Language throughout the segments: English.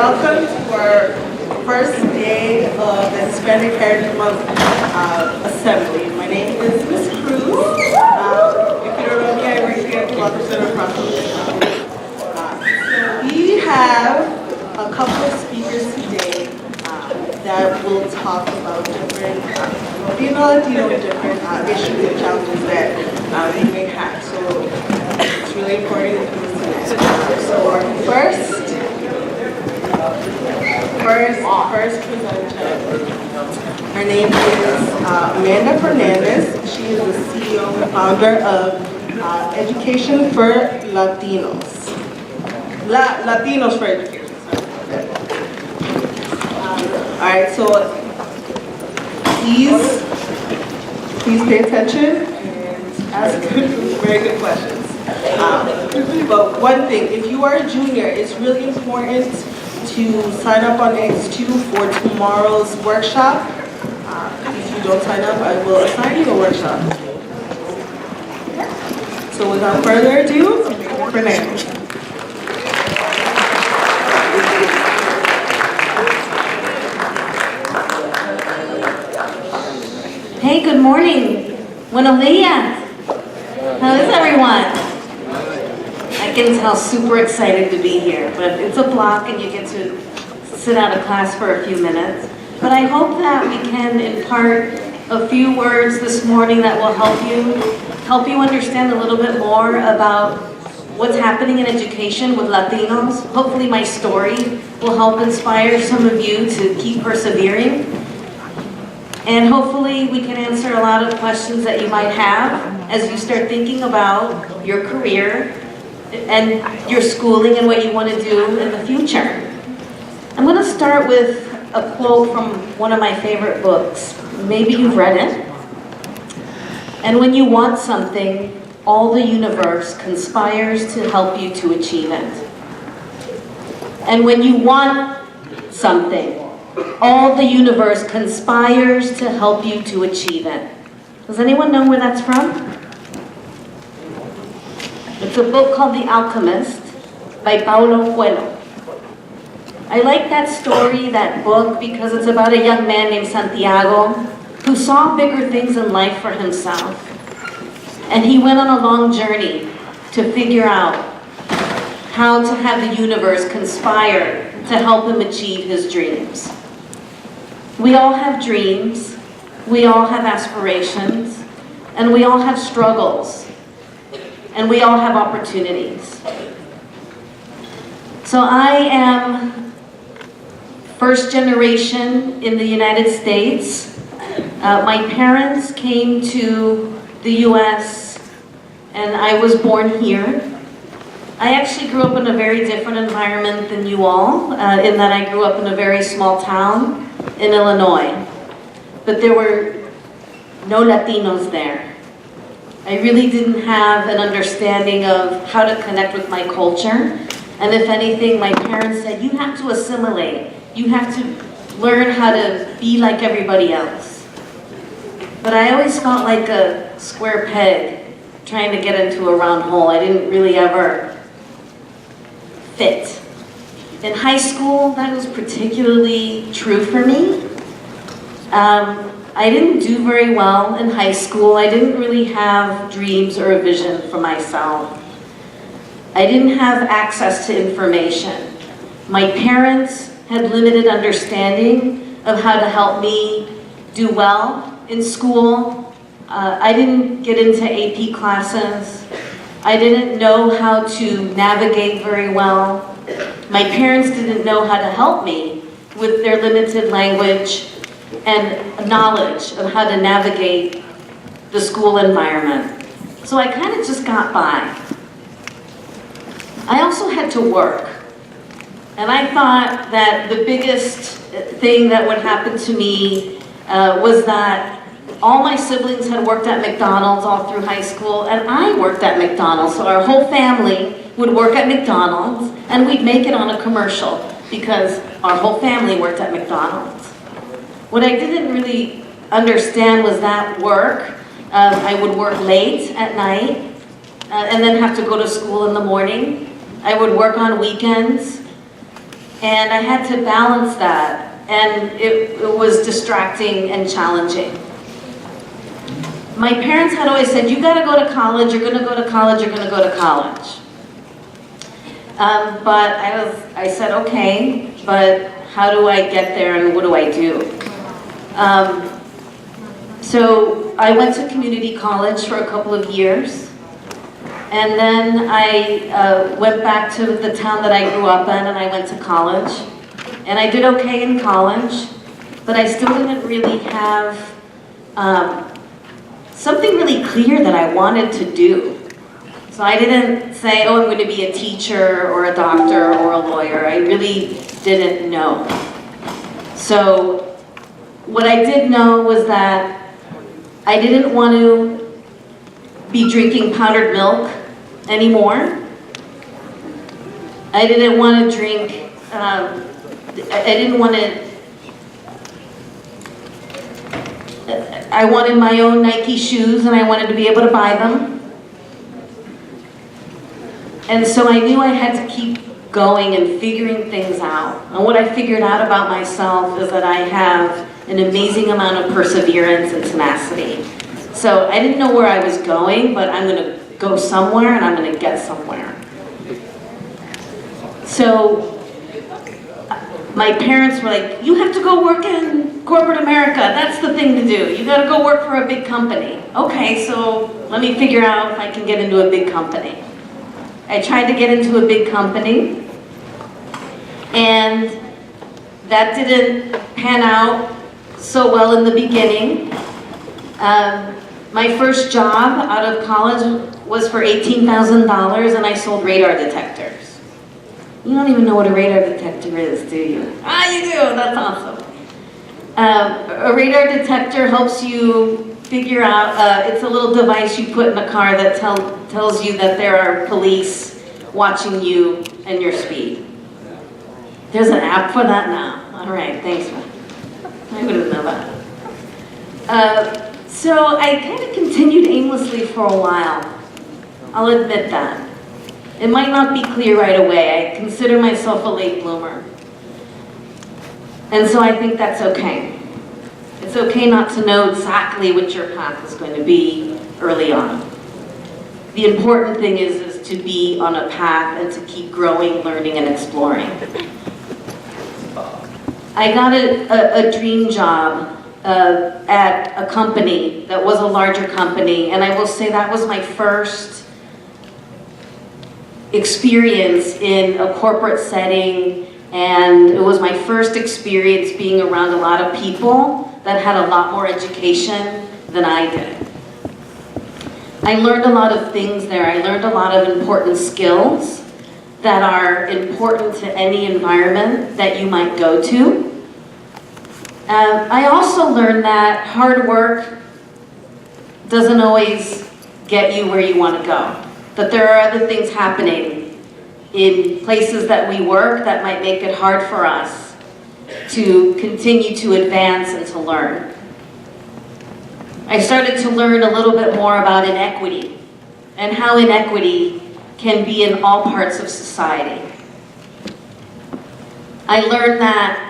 welcome to our first day of the Hispanic Heritage Month Assembly. My name is Ms. Cruz. If you don't know me, I work here at the Welcome Center across from the so we have a couple of speakers today that will talk about different, being Latino, different issues and challenges that we may have. So it's really important that you listen in. So our first presenter, her name is Amanda Fernandez. She is the CEO and founder of Education for Latinos. Latinos for Education. All right, so please pay attention and ask very good questions. But one thing, if you are a junior, it's really important to sign up on X2 for tomorrow's workshop. If you don't sign up, I will assign you a workshop. So without further ado, Renee. Hey, good morning. Buenos días. How is everyone? I can tell super excited to be here, but it's a block and you get to sit out of class for a few minutes. But I hope that we can impart a few words this morning that will help you understand a little bit more about what's happening in education with Latinos. Hopefully my story will help inspire some of you to keep persevering. And hopefully we can answer a lot of questions that you might have as you start thinking about your career and your schooling and what you want to do in the future. I'm going to start with a quote from one of my favorite books. Maybe you've read it. And when you want something, all the universe conspires to help you to achieve it. And when you want something, all the universe conspires to help you to achieve it. Does anyone know where that's from? It's a book called The Alchemist by Paulo Coelho. I like that story, that book, because it's about a young man named Santiago who saw bigger things in life for himself. And he went on a long journey to figure out how to have the universe conspire to help him achieve his dreams. We all have dreams, we all have aspirations, and we all have struggles, and we all have opportunities. So I am first generation in the United States. My parents came to the US and I was born here. I actually grew up in a very different environment than you all, in that I grew up in a very small town in Illinois. But there were no Latinos there. I really didn't have an understanding of how to connect with my culture. And if anything, my parents said, you have to assimilate. You have to learn how to be like everybody else. But I always felt like a square peg trying to get into a round hole. I didn't really ever fit. In high school, that was particularly true for me. I didn't do very well in high school. I didn't really have dreams or a vision for myself. I didn't have access to information. My parents had limited understanding of how to help me do well in school. I didn't get into AP classes. I didn't know how to navigate very well. My parents didn't know how to help me with their limited language and knowledge of how to navigate the school environment. So I kind of just got by. I also had to work. And I thought that the biggest thing that would happen to me was that all my siblings had worked at McDonald's all through high school, and I worked at McDonald's. So our whole family would work at McDonald's, and we'd make it on a commercial because our whole family worked at McDonald's. What I didn't really understand was that work. I would work late at night and then have to go to school in the morning. I would work on weekends. And I had to balance that, and it was distracting and challenging. My parents had always said, you gotta go to college, you're gonna go to college, you're gonna go to college. But I said, okay, but how do I get there and what do I do? So I went to community college for a couple of years. And then I went back to the town that I grew up in, and I went to college. And I did okay in college, but I still didn't really have something really clear that I wanted to do. So I didn't say, oh, I'm going to be a teacher or a doctor or a lawyer. I really didn't know. So what I did know was that I didn't want to be drinking powdered milk anymore. I didn't want to drink, I didn't want to, I wanted my own Nike shoes and I wanted to be able to buy them. And so I knew I had to keep going and figuring things out. And what I figured out about myself is that I have an amazing amount of perseverance and tenacity. So I didn't know where I was going, but I'm going to go somewhere and I'm going to get somewhere. So my parents were like, you have to go work in corporate America. That's the thing to do. You got to go work for a big company. Okay, so let me figure out if I can get into a big company. I tried to get into a big company, and that didn't pan out so well in the beginning. My first job out of college was for $18,000, and I sold radar detectors. You don't even know what a radar detector is, do you? Ah, you do, that's awesome. A radar detector helps you figure out, it's a little device you put in a car that tells you that there are police watching you and your speed. There's an app for that now. All right, thanks, man. I wouldn't know that. So I kind of continued aimlessly for a while. I'll admit that. It might not be clear right away. I consider myself a late bloomer. And so I think that's okay. It's okay not to know exactly what your path is going to be early on. The important thing is to be on a path and to keep growing, learning, and exploring. I got a dream job at a company that was a larger company, and I will say that was my first experience in a corporate setting, and it was my first experience being around a lot of people that had a lot more education than I did. I learned a lot of things there. I learned a lot of important skills that are important to any environment that you might go to. I also learned that hard work doesn't always get you where you want to go. That there are other things happening in places that we work that might make it hard for us to continue to advance and to learn. I started to learn a little bit more about inequity and how inequity can be in all parts of society. I learned that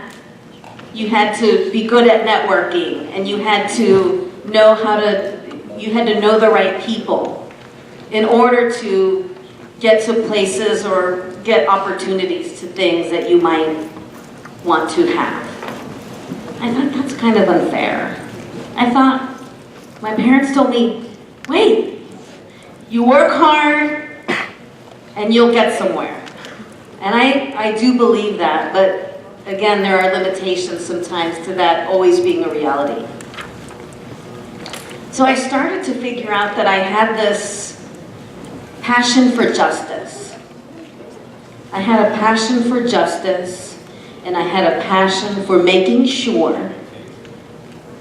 you had to be good at networking, and you had to know the right people in order to get to places or get opportunities to things that you might want to have. I thought that's kind of unfair. I thought, my parents told me, wait, you work hard and you'll get somewhere. And I do believe that, but again, there are limitations sometimes to that always being a reality. So I started to figure out that I had this passion for justice. I had a passion for justice, and I had a passion for making sure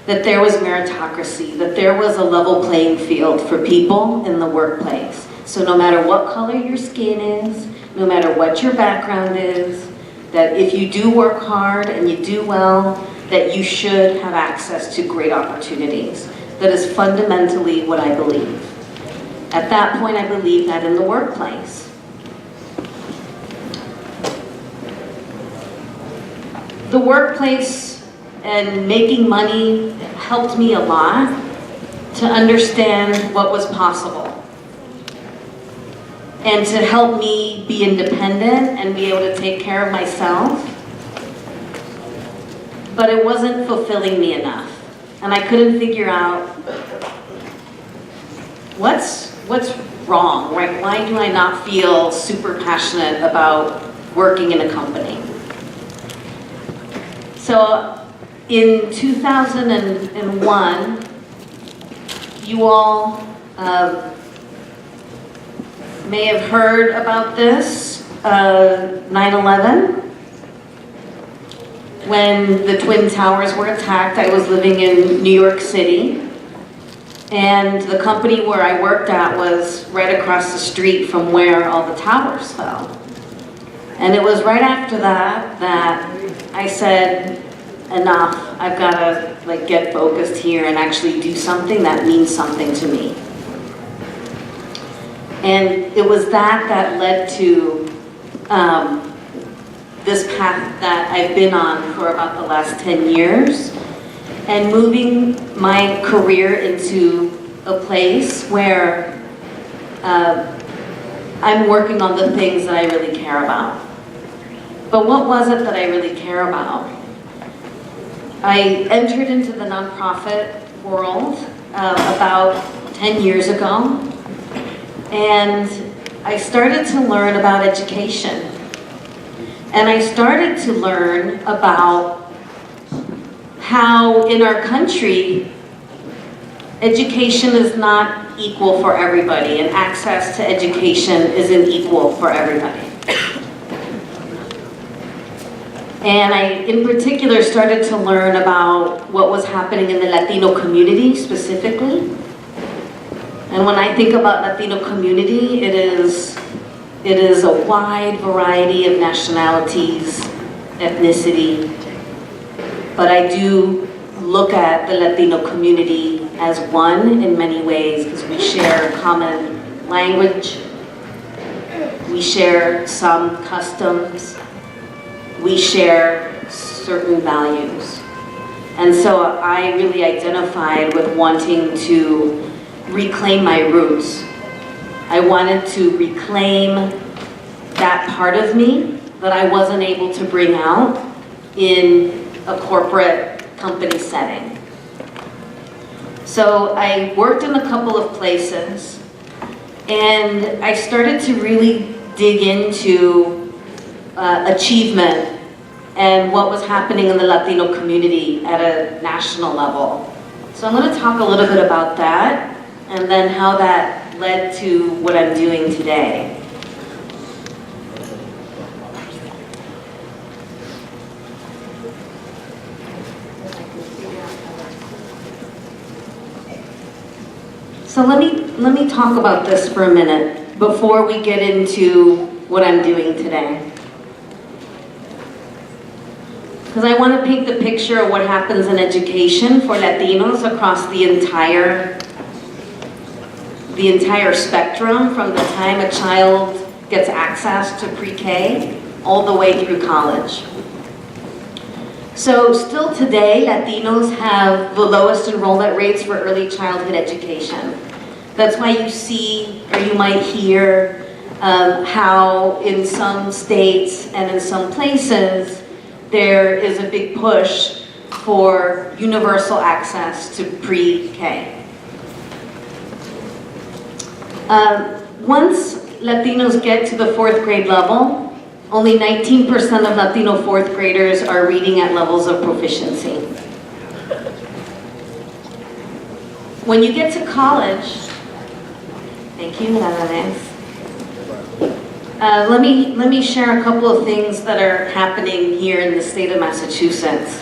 that there was meritocracy, that there was a level playing field for people in the workplace. So no matter what color your skin is, no matter what your background is, that if you do work hard and you do well, that you should have access to great opportunities. That is fundamentally what I believe. At that point, I believe that in the workplace. the workplace and making money helped me a lot to understand what was possible and to help me be independent and be able to take care of myself. But it wasn't fulfilling me enough. And I couldn't figure out what's wrong, right? Why do I not feel super passionate about working in a company? So in 2001, you all may have heard about this, 9/11. When the Twin Towers were attacked, I was living in New York City, and the company where I worked at was right across the street from where all the towers fell. And it was right after that that I said, enough, I've got to get focused here and actually do something that means something to me. And it was that led to this path that I've been on for about the last 10 years, and moving my career into a place where I'm working on the things that I really care about. But what was it that I really care about? I entered into the nonprofit world about 10 years ago, and I started to learn about education. And I started to learn about how in our country, education is not equal for everybody, and access to education isn't equal for everybody. And I, in particular, started to learn about what was happening in the Latino community specifically. And when I think about Latino community, it is a wide variety of nationalities, ethnicity, but I do look at the Latino community as one in many ways because we share common language, we share some customs, we share certain values. And so I really identified with wanting to reclaim my roots. I wanted to reclaim that part of me that I wasn't able to bring out in a corporate company setting. So I worked in a couple of places, and I started to really dig into achievement and what was happening in the Latino community at a national level. So I'm going to talk a little bit about that, and then how that led to what I'm doing today. So let me talk about this for a minute before we get into what I'm doing today. Because I want to paint the picture of what happens in education for Latinos across the entire spectrum, from the time a child gets access to pre-K all the way through college. So still today, Latinos have the lowest enrollment rates for early childhood education. That's why you see, or you might hear, how in some states and in some places, there is a big push for universal access to pre-K. Once Latinos get to the 4th grade level, only 19% of Latino 4th graders are reading at levels of proficiency. When you get to college, thank you, let me share a couple of things that are happening here in the state of Massachusetts.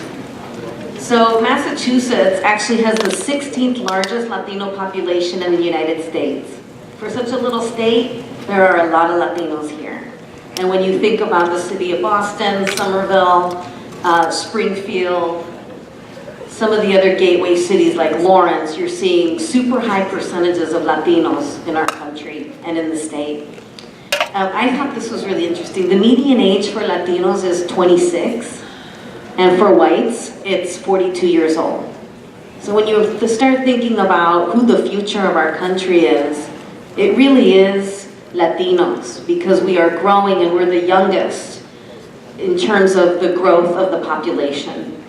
So Massachusetts actually has the 16th largest Latino population in the United States. For such a little state, there are a lot of Latinos here. And when you think about the city of Boston, Somerville, Springfield, some of the other gateway cities like Lawrence, you're seeing super high percentages of Latinos in our country and in the state. I thought this was really interesting. The median age for Latinos is 26. and for whites, it's 42 years old. So when you start thinking about who the future of our country is, it really is Latinos, because we are growing and we're the youngest in terms of the growth of the population.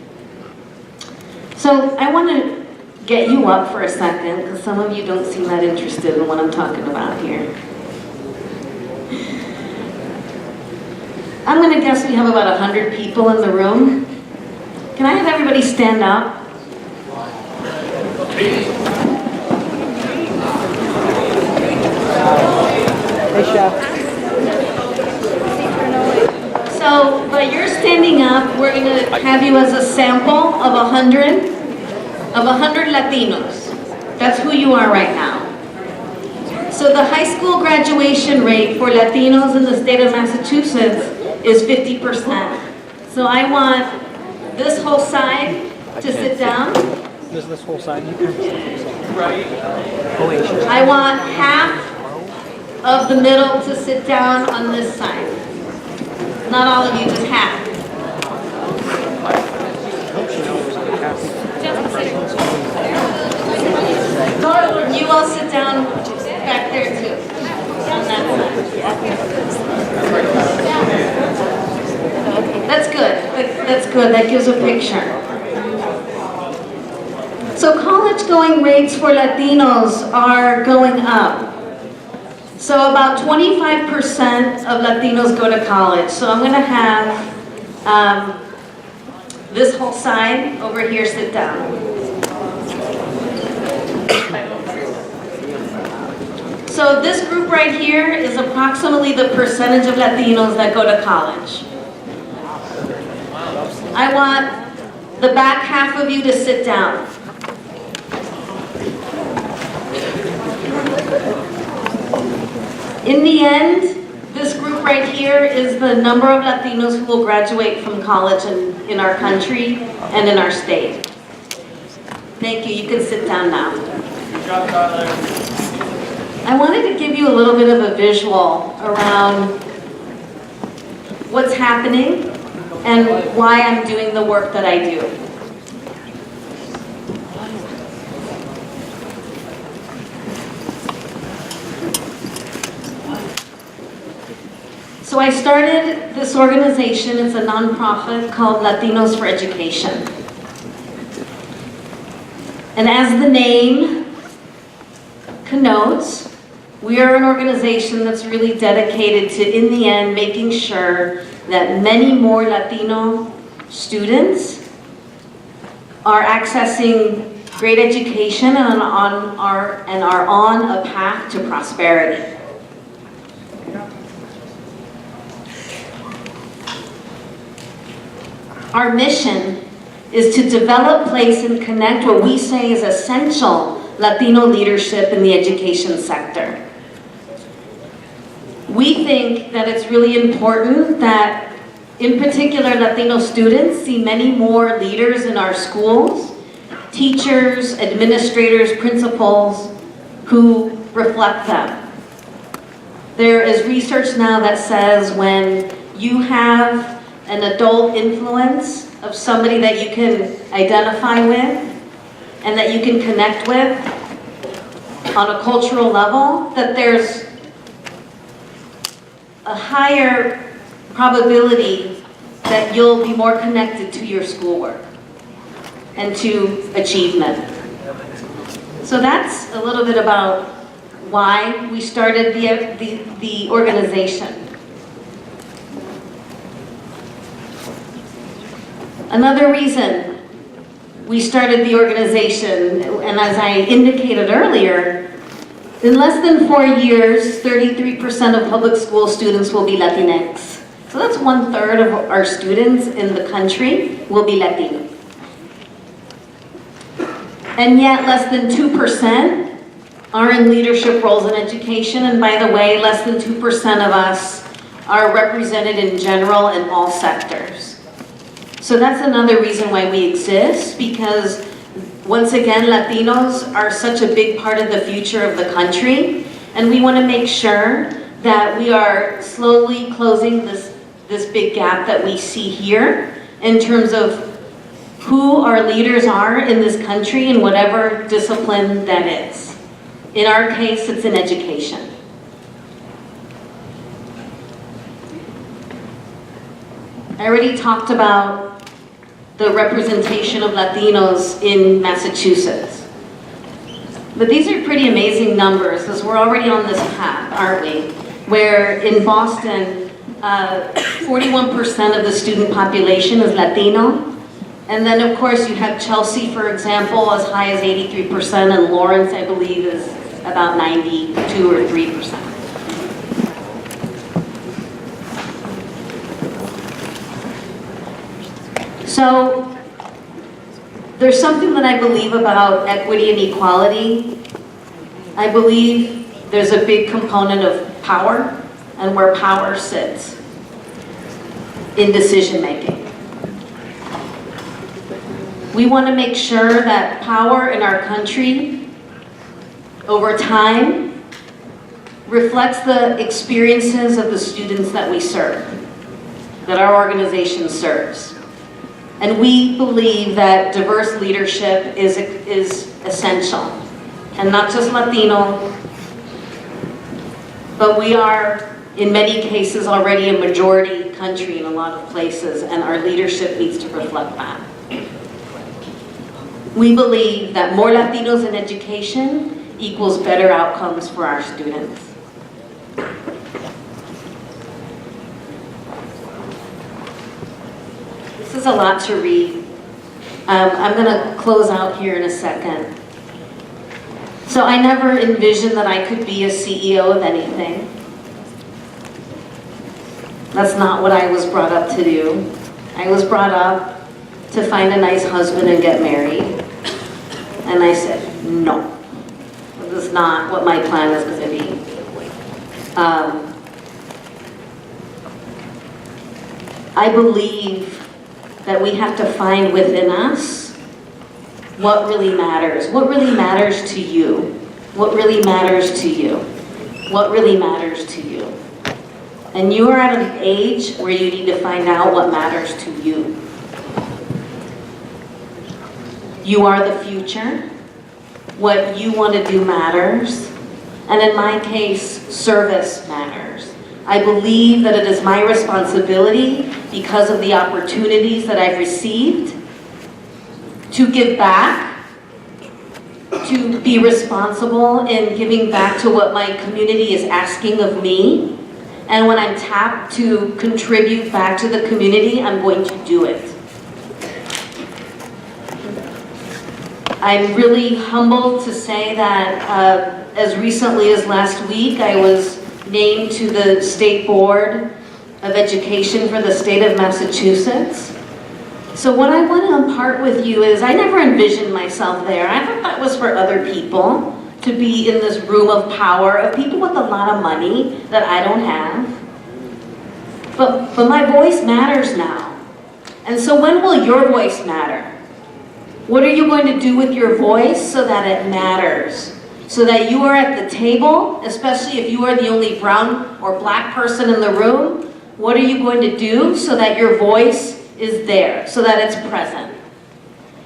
So I want to get you up for a second, because some of you don't seem that interested in what I'm talking about here. I'm going to guess we have about 100 people in the room. Can I have everybody stand up? Hey, Chef. So, by your standing up, we're going to have you as a sample of 100 Latinos. That's who you are right now. So the high school graduation rate for Latinos in the state of Massachusetts is 50%. So I want this whole side to sit down. This whole side. Right. I want half of the middle to sit down on this side. Not all of you, just half. You all sit down back there too. On that side. That's good. That's good. That gives a picture. So college-going rates for Latinos are going up. So about 25% of Latinos go to college. So I'm going to have this whole side over here sit down. So this group right here is approximately the percentage of Latinos that go to college. I want the back half of you to sit down. In the end, this group right here is the number of Latinos who will graduate from college in our country and in our state. Thank you. You can sit down now. Good job, Tyler. I wanted to give you a little bit of a visual around what's happening and why I'm doing the work that I do. So I started this organization. It's a nonprofit called Latinos for Education. And as the name connotes, we are an organization that's really dedicated to, in the end, making sure that many more Latino students are accessing great education and are on a path to prosperity. Our mission is to develop, place, and connect what we say is essential Latino leadership in the education sector. We think that it's really important that, in particular, Latino students see many more leaders in our schools, teachers, administrators, principals, who reflect them. There is research now that says when you have an adult influence of somebody that you can identify with and that you can connect with on a cultural level, that there's a higher probability that you'll be more connected to your schoolwork and to achievement. So that's a little bit about why we started the organization. Another reason we started the organization, and as I indicated earlier, in less than 4 years, 33% of public school students will be Latinx. So that's 1/3 of our students in the country will be Latino. And yet less than 2% are in leadership roles in education, and by the way, less than 2% of us are represented in general in all sectors. So that's another reason why we exist, because once again, Latinos are such a big part of the future of the country, and we want to make sure that we are slowly closing this big gap that we see here in terms of who our leaders are in this country in whatever discipline that is. In our case, it's in education. I already talked about the representation of Latinos in Massachusetts. But these are pretty amazing numbers, because we're already on this path, aren't we? Where in Boston, 41% of the student population is Latino. And then of course you have Chelsea, for example, as high as 83%, and Lawrence, I believe, is about 92 or 3%. So there's something that I believe about equity and equality. I believe there's a big component of power, and where power sits in decision making. We want to make sure that power in our country over time reflects the experiences of the students that we serve, that our organization serves. And we believe that diverse leadership is essential. And not just Latino, but we are, in many cases, already a majority country in a lot of places, and our leadership needs to reflect that. We believe that more Latinos in education equals better outcomes for our students. This is a lot to read. I'm going to close out here in a second. So I never envisioned that I could be a CEO of anything. That's not what I was brought up to do. I was brought up to find a nice husband and get married. And I said, no, this is not what my plan is going to be. I believe that we have to find within us what really matters. What really matters to you? What really matters to you? What really matters to you? And you are at an age where you need to find out what matters to you. You are the future. What you want to do matters. And in my case, service matters. I believe that it is my responsibility, because of the opportunities that I've received, to give back, to be responsible in giving back to what my community is asking of me. And when I'm tapped to contribute back to the community, I'm going to do it. I'm really humbled to say that as recently as last week, I was named to the State Board of Education for the state of Massachusetts. So what I want to impart with you is I never envisioned myself there. I thought that was for other people, to be in this room of power, of people with a lot of money that I don't have. But my voice matters now. And so when will your voice matter? What are you going to do with your voice so that it matters? So that you are at the table, especially if you are the only brown or black person in the room. What are you going to do so that your voice is there, so that it's present?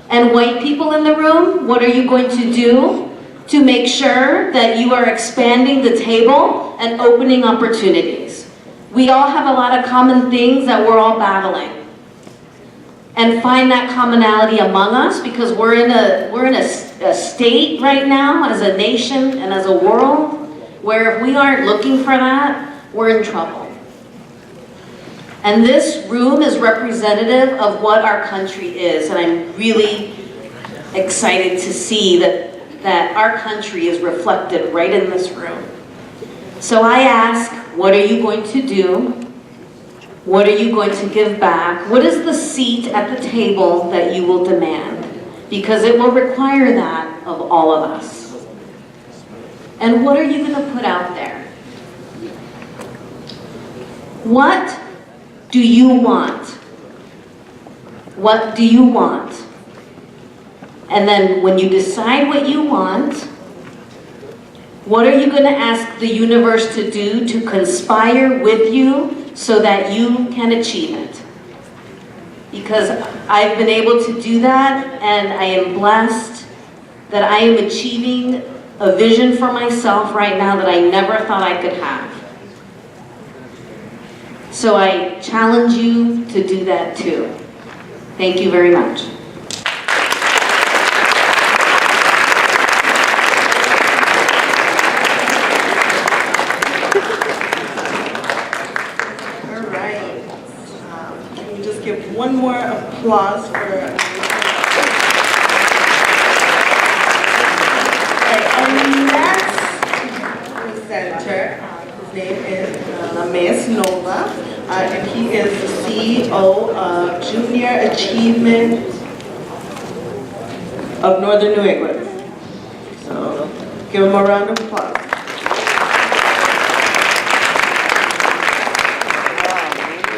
And white people in the room, what are you going to do to make sure that you are expanding the table and opening opportunities? We all have a lot of common things that we're all battling. And find that commonality among us, because we're in a state right now as a nation and as a world where if we aren't looking for that, we're in trouble. And this room is representative of what our country is, and I'm really excited to see that our country is reflected right in this room. So I ask, what are you going to do? What are you going to give back? What is the seat at the table that you will demand? Because it will require that of all of us. And what are you going to put out there? What do you want? What do you want? And then when you decide what you want, what are you going to ask the universe to do to conspire with you so that you can achieve it? because I've been able to do that, and I am blessed that I am achieving a vision for myself right now that I never thought I could have. So I challenge you to do that too. Thank you very much. All right. Can we just give one more applause for our next presenter? His name is Latinos Nova. And he is the CEO of Junior Achievement of Northern New England. So give him a round of applause.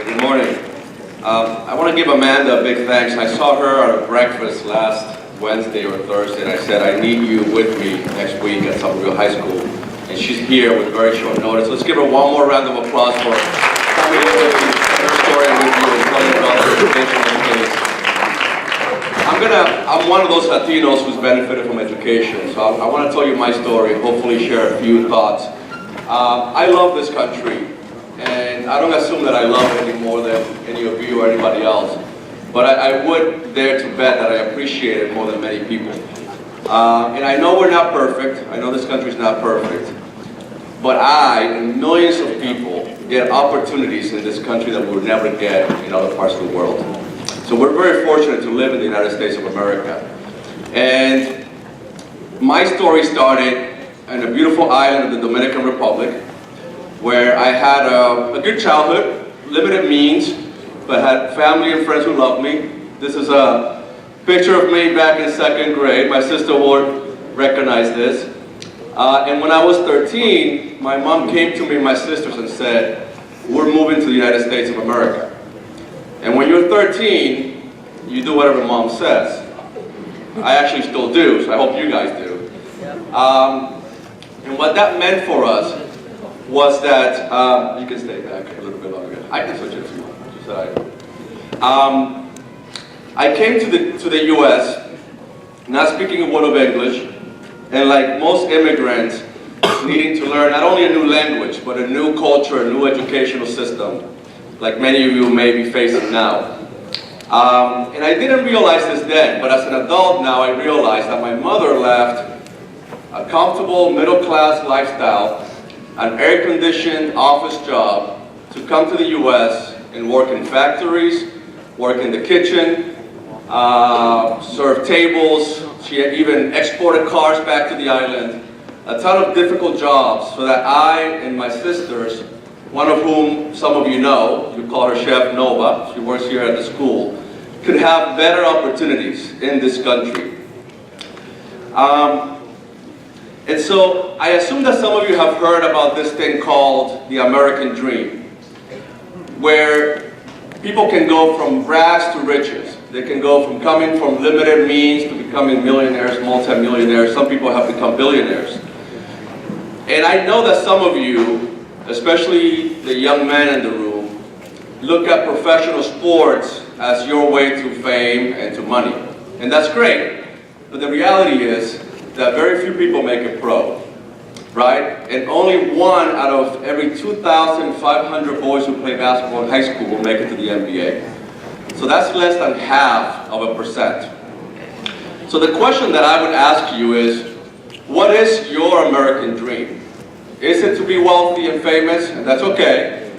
Good morning. I want to give Amanda a big thanks. I saw her at a breakfast last Wednesday or Thursday, and I said, I need you with me next week at Somerville High School. And she's here with very short notice. Let's give her one more round of applause for coming in with her story with you and telling about her educational case. I'm one of those Latinos who's benefited from education, so I want to tell you my story, hopefully share a few thoughts. I love this country, and I don't assume that I love it any more than any of you or anybody else, but I would dare to bet that I appreciate it more than many people. And I know we're not perfect, I know this country's not perfect, but I and millions of people get opportunities in this country that we would never get in other parts of the world. So we're very fortunate to live in the United States of America. And my story started in a beautiful island of the Dominican Republic, where I had a good childhood, limited means, but had family and friends who loved me. This is a picture of me back in 2nd grade. My sister would recognize this. And when I was 13, my mom came to me and my sisters and said, we're moving to the United States of America. And when you're 13, you do whatever mom says. I actually still do, so I hope you guys do. And what that meant for us was that, you can stay back a little bit longer. I can switch it if you want. I came to the US, not speaking a word of English, and like most immigrants, needing to learn not only a new language, but a new culture, a new educational system, like many of you may be facing now. And I didn't realize this then, but as an adult now, I realized that my mother left a comfortable middle-class lifestyle, an air-conditioned office job, to come to the US and work in factories, work in the kitchen, serve tables. She had even exported cars back to the island. A ton of difficult jobs so that I and my sisters, one of whom some of you know, you call her Chef Nova, she works here at the school, could have better opportunities in this country. And so I assume that some of you have heard about this thing called the American dream, where people can go from rags to riches. They can go from coming from limited means to becoming millionaires, multimillionaires. Some people have become billionaires. And I know that some of you, especially the young men in the room, look at professional sports as your way to fame and to money. And that's great. But the reality is that very few people make it pro, right? And only 1 out of every 2,500 boys who play basketball in high school will make it to the NBA. So that's less than half of a percent. So the question that I would ask you is, what is your American dream? Is it to be wealthy and famous, and that's okay?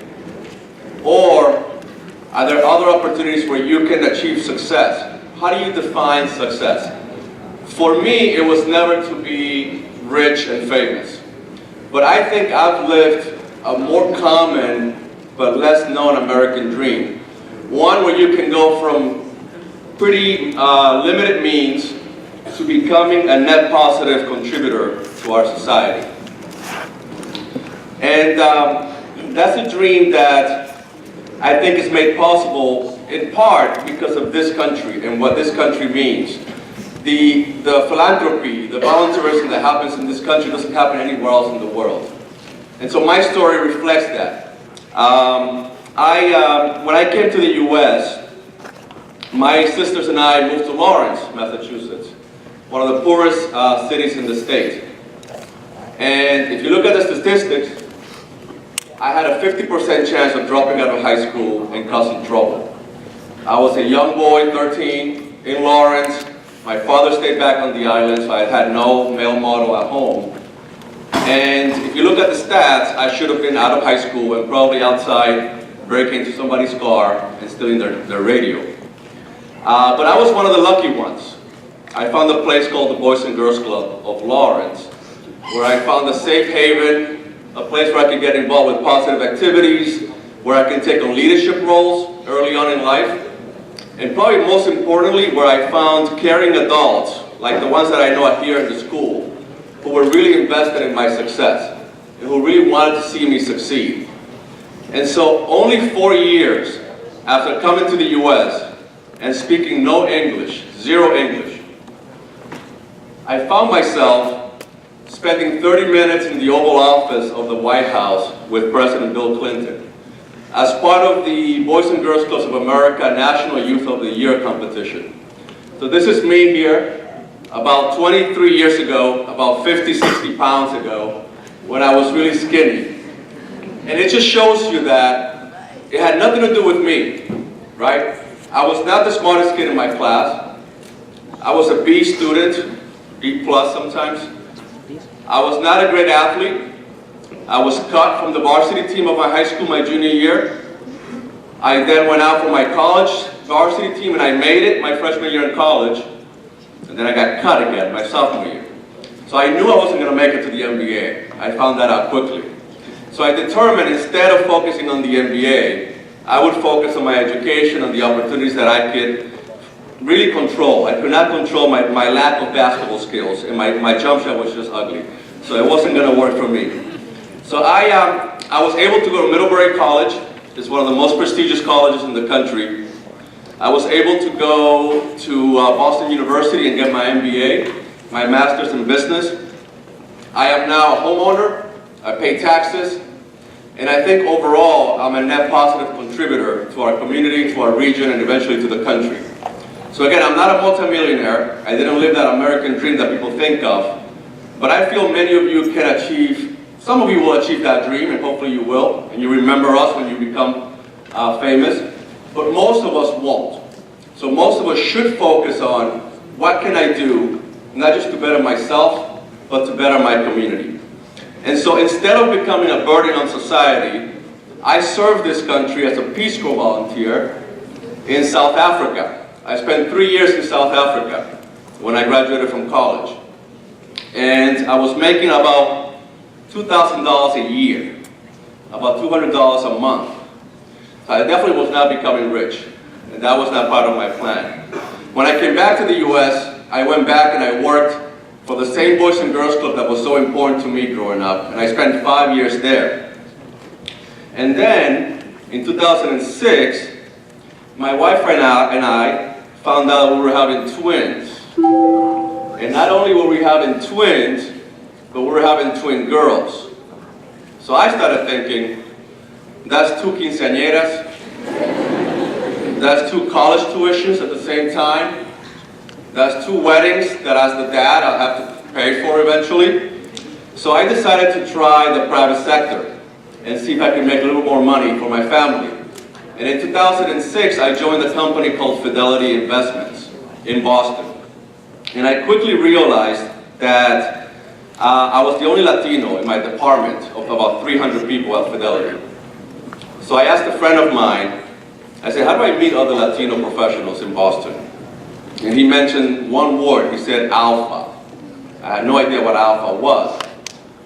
Or are there other opportunities where you can achieve success? How do you define success? For me, it was never to be rich and famous. But I think I've lived a more common but less known American dream. One where you can go from pretty limited means to becoming a net positive contributor to our society. And that's a dream that I think is made possible in part because of this country and what this country means. The philanthropy, the volunteerism that happens in this country doesn't happen anywhere else in the world. And so my story reflects that. When I came to the US, my sisters and I moved to Lawrence, Massachusetts, one of the poorest cities in the state. And if you look at the statistics, I had a 50% chance of dropping out of high school and causing trouble. I was a young boy, 13, in Lawrence. My father stayed back on the island, so I had no male model at home. And if you look at the stats, I should have been out of high school and probably outside breaking into somebody's car and stealing their radio. But I was one of the lucky ones. I found a place called the Boys and Girls Club of Lawrence, where I found a safe haven, a place where I could get involved with positive activities, where I can take on leadership roles early on in life, and probably most importantly, where I found caring adults, like the ones that I know here in the school, who were really invested in my success, and who really wanted to see me succeed. And so only 4 years after coming to the US and speaking no English, zero English, I found myself spending 30 minutes in the Oval Office of the White House with President Bill Clinton as part of the Boys and Girls Clubs of America National Youth of the Year competition. So this is me here, about 23 years ago, about 50, 60 pounds ago, when I was really skinny. And it just shows you that it had nothing to do with me, right? I was not the smartest kid in my class. I was a B student, B plus sometimes. I was not a great athlete. I was cut from the varsity team of my high school my junior year. I then went out for my college varsity team and I made it my freshman year in college. And then I got cut again my sophomore year. So I knew I wasn't going to make it to the NBA. I found that out quickly. So I determined instead of focusing on the NBA, I would focus on my education, on the opportunities that I could really control. I could not control my lack of basketball skills, and my jump shot was just ugly. So it wasn't going to work for me. So I was able to go to Middlebury College. It's one of the most prestigious colleges in the country. I was able to go to Boston University and get my MBA, my master's in business. I am now a homeowner. I pay taxes. And I think overall, I'm a net positive contributor to our community, to our region, and eventually to the country. So again, I'm not a multimillionaire. I didn't live that American dream that people think of. But I feel many of you can achieve, some of you will achieve that dream, and hopefully you will, and you remember us when you become famous. But most of us won't. So most of us should focus on what can I do, not just to better myself, but to better my community. And so instead of becoming a burden on society, I served this country as a Peace Corps volunteer in South Africa. I spent 3 years in South Africa when I graduated from college. And I was making about $2,000 a year, about $200 a month. So I definitely was not becoming rich, and that was not part of my plan. When I came back to the US, I went back and I worked for the same Boys and Girls Club that was so important to me growing up, and I spent 5 years there. And then, in 2006, my wife and I found out we were having twins. And not only were we having twins, but we were having twin girls. So I started thinking, that's 2 quinceañeras, that's 2 college tuitions at the same time, that's 2 weddings that as the dad I'll have to pay for eventually. So I decided to try the private sector and see if I could make a little more money for my family. And in 2006, I joined a company called Fidelity Investments in Boston. And I quickly realized that I was the only Latino in my department of about 300 people at Fidelity. So I asked a friend of mine, I said, how do I meet other Latino professionals in Boston? And he mentioned one word. He said Alpha. I had no idea what Alpha was.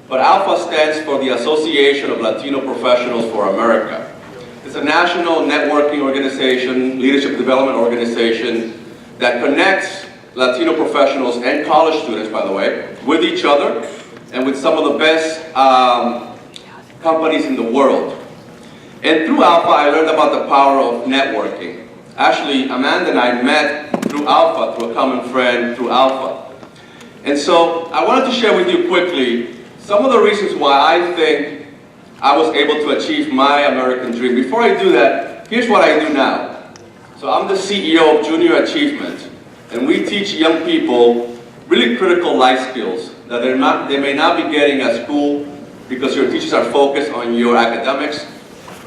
But Alpha stands for the Association of Latino Professionals for America. It's a national networking organization, leadership development organization that connects Latino professionals and college students, by the way, with each other and with some of the best companies in the world. And through Alpha, I learned about the power of networking. Actually, Amanda and I met through Alpha, through a common friend, through Alpha. And so I wanted to share with you quickly some of the reasons why I think I was able to achieve my American dream. Before I do that, here's what I do now. So I'm the CEO of Junior Achievement, and we teach young people really critical life skills that they may not be getting at school because your teachers are focused on your academics,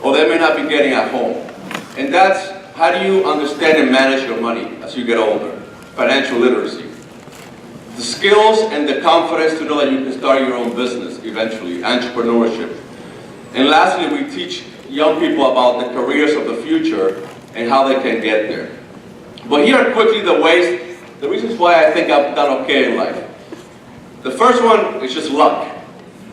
or they may not be getting at home. And that's how do you understand and manage your money as you get older? Financial literacy. The skills and the confidence to know that you can start your own business eventually, entrepreneurship. And lastly, we teach young people about the careers of the future and how they can get there. But here are quickly the reasons why I think I've done okay in life. The first one is just luck.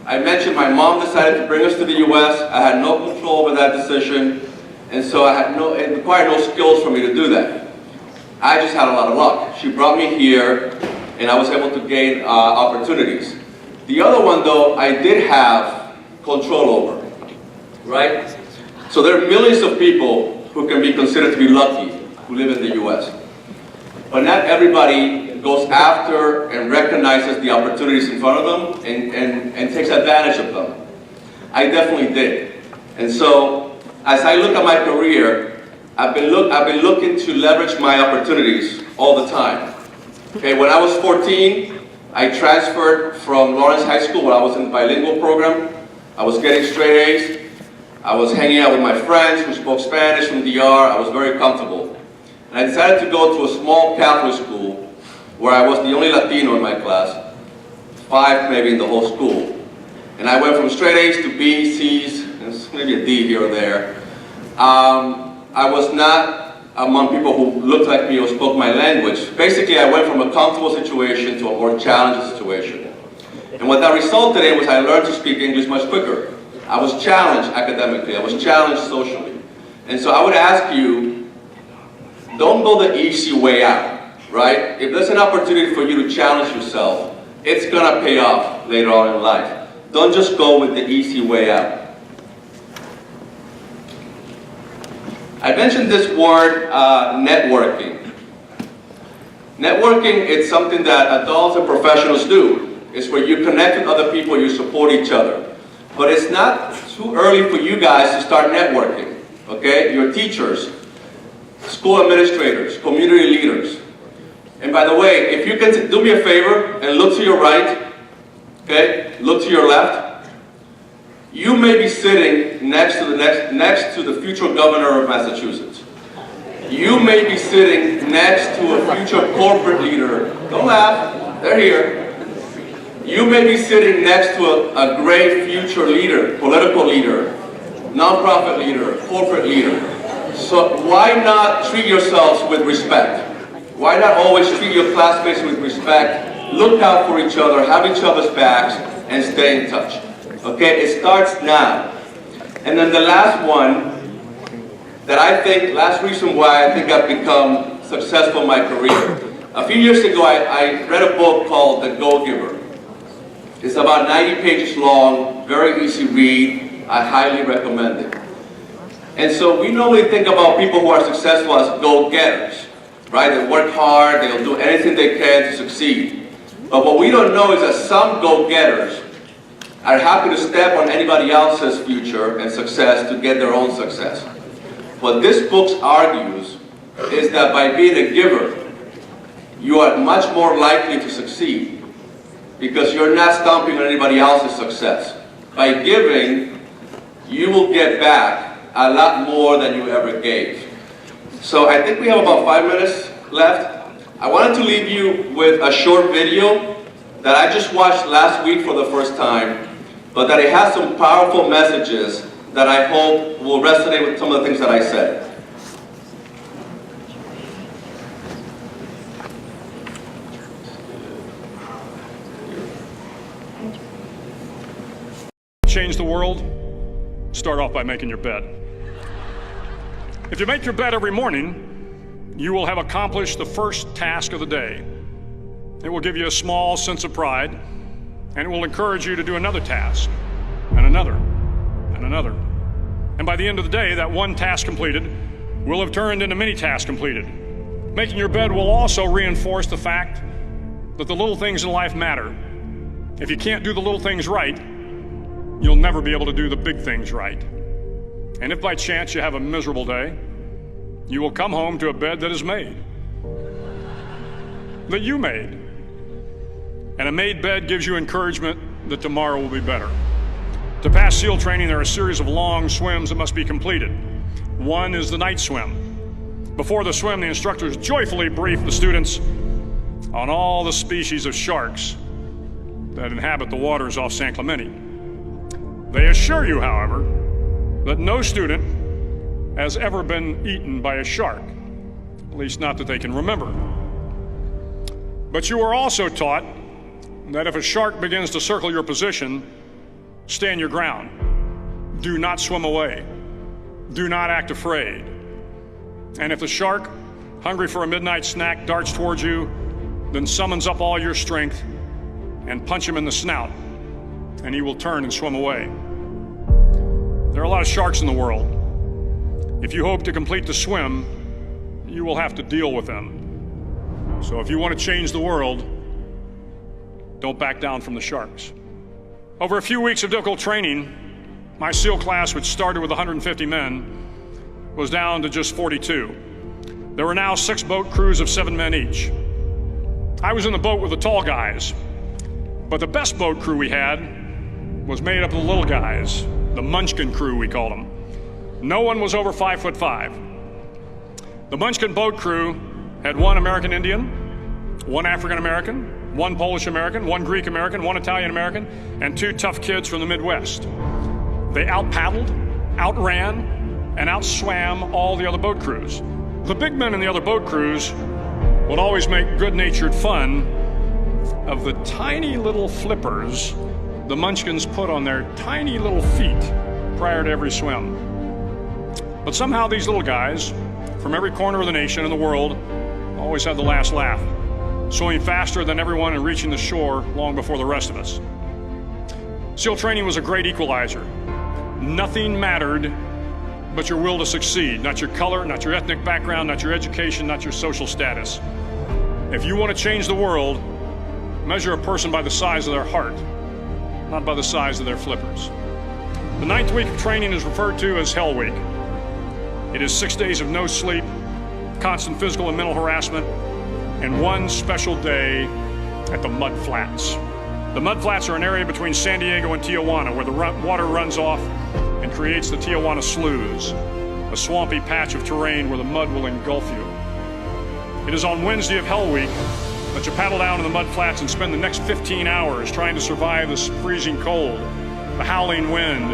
I mentioned my mom decided to bring us to the US. I had no control over that decision, and so it required no skills for me to do that. I just had a lot of luck. She brought me here, and I was able to gain opportunities. The other one, though, I did have control over, right? So there are millions of people who can be considered to be lucky who live in the US. But not everybody goes after and recognizes the opportunities in front of them and takes advantage of them. I definitely did. And so, as I look at my career, I've been looking to leverage my opportunities all the time. Okay, when I was 14, I transferred from Lawrence High School where I was in the bilingual program. I was getting straight A's. I was hanging out with my friends who spoke Spanish from DR. I was very comfortable. And I decided to go to a small Catholic school where I was the only Latino in my class, 5 maybe in the whole school. And I went from straight A's to B's, C's, and maybe a D here or there. I was not among people who looked like me or spoke my language. Basically, I went from a comfortable situation to a more challenging situation. And what that resulted in was I learned to speak English much quicker. I was challenged academically. I was challenged socially. And so I would ask you, don't go the easy way out, right? If there's an opportunity for you to challenge yourself, it's gonna pay off later on in life. Don't just go with the easy way out. I mentioned this word, networking. Networking is something that adults and professionals do. It's where you connect with other people, you support each other. But it's not too early for you guys to start networking, okay? Your teachers, school administrators, community leaders. And by the way, if you can do me a favor and look to your right, okay? Look to your left. You may be sitting next to the future governor of Massachusetts. You may be sitting next to a future corporate leader. Don't laugh, they're here. You may be sitting next to a great future leader, political leader, nonprofit leader, corporate leader. So why not treat yourselves with respect? Why not always treat your classmates with respect, look out for each other, have each other's backs, and stay in touch? Okay, it starts now. And then the last one, last reason why I think I've become successful in my career. A few years ago, I read a book called The Go-Giver. It's about 90 pages long, very easy read. I highly recommend it. And so we normally think about people who are successful as go-getters, right? They work hard, they'll do anything they can to succeed. But what we don't know is that some go-getters are happy to step on anybody else's future and success to get their own success. What this book argues is that by being a giver, you are much more likely to succeed because you're not stomping on anybody else's success. By giving, you will get back a lot more than you ever gave. So I think we have about 5 minutes left. I wanted to leave you with a short video that I just watched last week for the first time, but that it has some powerful messages that I hope will resonate with some of the things that I said. Change the world, start off by making your bed. If you make your bed every morning, you will have accomplished the first task of the day. It will give you a small sense of pride, and it will encourage you to do another task, and another, and another. And by the end of the day, that one task completed will have turned into many tasks completed. Making your bed will also reinforce the fact that the little things in life matter. If you can't do the little things right, you'll never be able to do the big things right. And if by chance you have a miserable day, you will come home to a bed that is made, that you made. And a made bed gives you encouragement that tomorrow will be better. To pass SEAL training, there are a series of long swims that must be completed. One is the night swim. Before the swim, the instructors joyfully brief the students on all the species of sharks that inhabit the waters off San Clemente. They assure you, however, that no student has ever been eaten by a shark, at least not that they can remember. But you are also taught that if a shark begins to circle your position, stand your ground. Do not swim away. Do not act afraid. And if the shark, hungry for a midnight snack, darts towards you, then summons up all your strength and punch him in the snout, and he will turn and swim away. There are a lot of sharks in the world. If you hope to complete the swim, you will have to deal with them. So if you want to change the world, don't back down from the sharks. Over a few weeks of difficult training, my SEAL class, which started with 150 men, was down to just 42. There were now 6 boat crews of 7 men each. I was in the boat with the tall guys, but the best boat crew we had was made up of the little guys, the Munchkin crew, we called them. No one was over 5'5". The Munchkin boat crew had 1 American Indian, 1 African American, 1 Polish American, 1 Greek American, 1 Italian American, and 2 tough kids from the Midwest. They out-paddled, outran, and outswam all the other boat crews. The big men in the other boat crews would always make good-natured fun of the tiny little flippers the Munchkins put on their tiny little feet prior to every swim. But somehow these little guys from every corner of the nation and the world always had the last laugh, swimming faster than everyone and reaching the shore long before the rest of us. SEAL training was a great equalizer. Nothing mattered but your will to succeed, not your color, not your ethnic background, not your education, not your social status. If you want to change the world, measure a person by the size of their heart, not by the size of their flippers. The 9th week of training is referred to as Hell Week. It is 6 days of no sleep, constant physical and mental harassment, and 1 special day at the Mud Flats. The Mud Flats are an area between San Diego and Tijuana where the water runs off and creates the Tijuana Sloughs, a swampy patch of terrain where the mud will engulf you. It is on Wednesday of Hell Week that you paddle down to the Mud Flats and spend the next 15 hours trying to survive the freezing cold, the howling wind,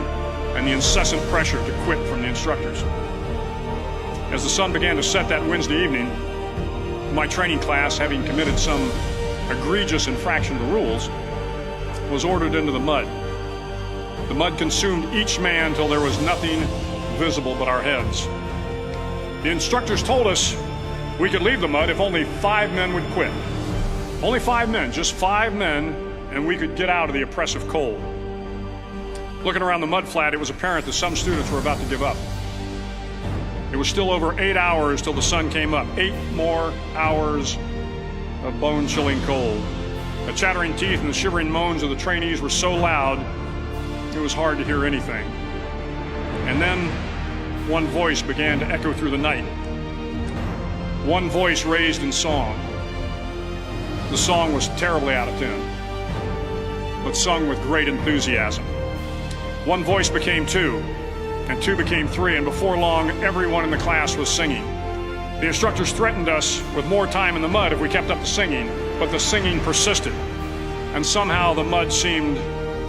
and the incessant pressure to quit from the instructors. As the sun began to set that Wednesday evening, my training class, having committed some egregious infraction to rules, was ordered into the mud. The mud consumed each man till there was nothing visible but our heads. The instructors told us we could leave the mud if only 5 men would quit. Only 5 men, just 5 men, and we could get out of the oppressive cold. Looking around the mud flat, it was apparent that some students were about to give up. It was still over 8 hours till the sun came up. 8 more hours of bone-chilling cold. The chattering teeth and the shivering moans of the trainees were so loud, it was hard to hear anything. And then one voice began to echo through the night. One voice raised in song. The song was terribly out of tune, but sung with great enthusiasm. One voice became 2, and 2 became 3, and before long, everyone in the class was singing. The instructors threatened us with more time in the mud if we kept up the singing, but the singing persisted, and somehow the mud seemed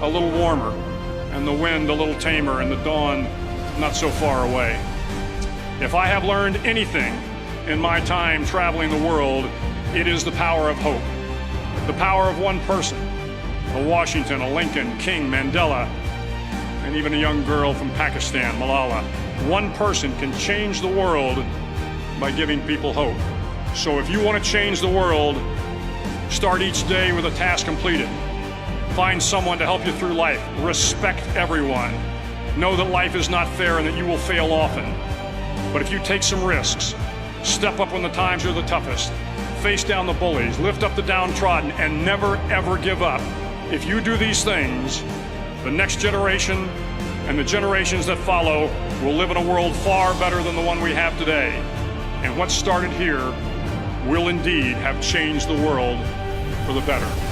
a little warmer, and the wind a little tamer, and the dawn not so far away. If I have learned anything in my time traveling the world, it is the power of hope. The power of one person, a Washington, a Lincoln, King, Mandela, and even a young girl from Pakistan, Malala. One person can change the world by giving people hope. So if you want to change the world, start each day with a task completed. Find someone to help you through life. Respect everyone. Know that life is not fair and that you will fail often. But if you take some risks, step up when the times are the toughest, face down the bullies, lift up the downtrodden, and never ever give up. If you do these things, the next generation and the generations that follow will live in a world far better than the one we have today. And what started here will indeed have changed the world for the better.